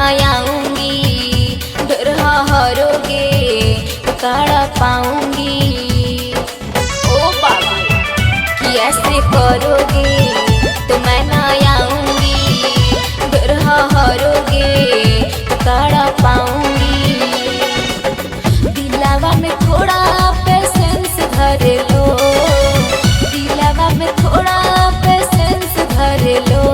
आऊंगी, डर हरोगे तो ताड़ा पाऊंगी। ओ बाबू कि ऐसे करोगे तो मैं ना आऊंगी, डर हरोगे तो ताड़ा पाऊंगी। दिलावा में थोड़ा पेशेंस धर लो, दिलावा में थोड़ा पेशेंस धर लो।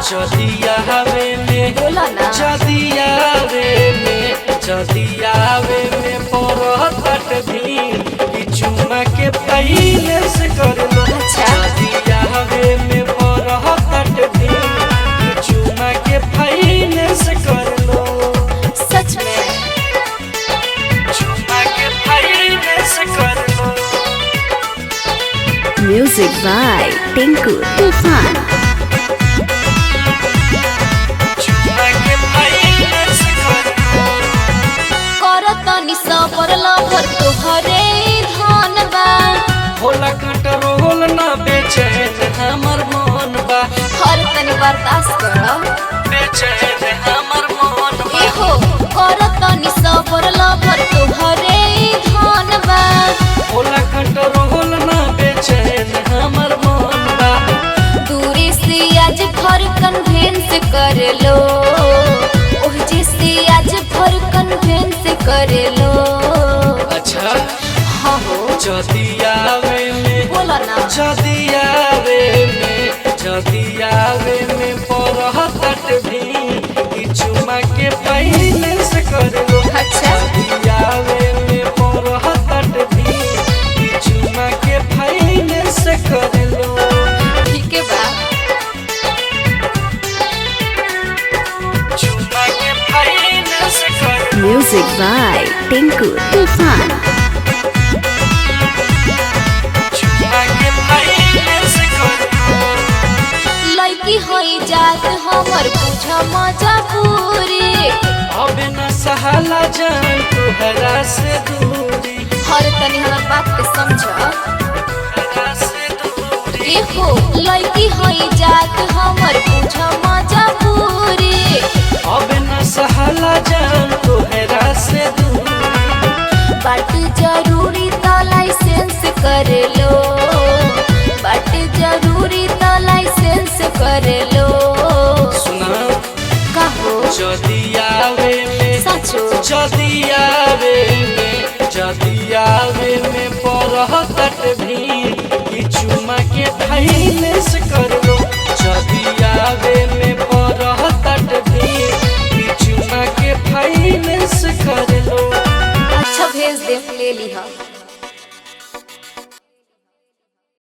जदियावे में बोला ना, जदियावे में परहत भी कि चुमा के पहले से कर लो। जदियावे में परहत भी कि चुमा के पहले से कर लो। सच में चुमा के पहले से कर लो। म्यूजिक बाय टिंकू तूफान। सबर लभर तोहरे धन बा, होला कंट्रोल ना बेचैन हमर मन बा। हर तनी बर्दाश्त करो, बेचैन हमर मन बा। एहो कर तनी सबर लभर तोहरे धन बा, होला कंट्रोल ना बेचैन हमर मन बा। दूरी से आज भर कन्वेंस कर लो, ओह जिसे आज भर कन्वेंस कर लो। अच्छा हाँ हो जदियावे में बोला ना, जदियावे में परहत भी कि चुमा के पहले से कर लो। अच्छा जदियावे में परहत भी कि चुमा के पहले से कर लो। ठीक है बा, चुमा के पहले से कर लो। म्यूजिक बाय टिंकू तूफान। चुमा के पहले से कर लो। लड़की होई जात हमर बुझ मजा पूरी, अब न सहला जान तोहरा से दूरी। हर तनी हमर बात के समझ। तोहरा से दूरी। देखो लड़की होई जात हमर बुझ मजा पूरी, अब न सहला जान तोहरा से दूरी। बात जरूरी तो लाइसेंस कर लो, बात जरूरी तो लाइसेंस कर लो। सुना कहो जदियावे में सचो, जदियावे में परहत भी कि चुमा के पहले से कर लो। जदियावे में परहत भी कि चुमा के पहले से कर लो। अच्छा भेज दे, ले लिहा।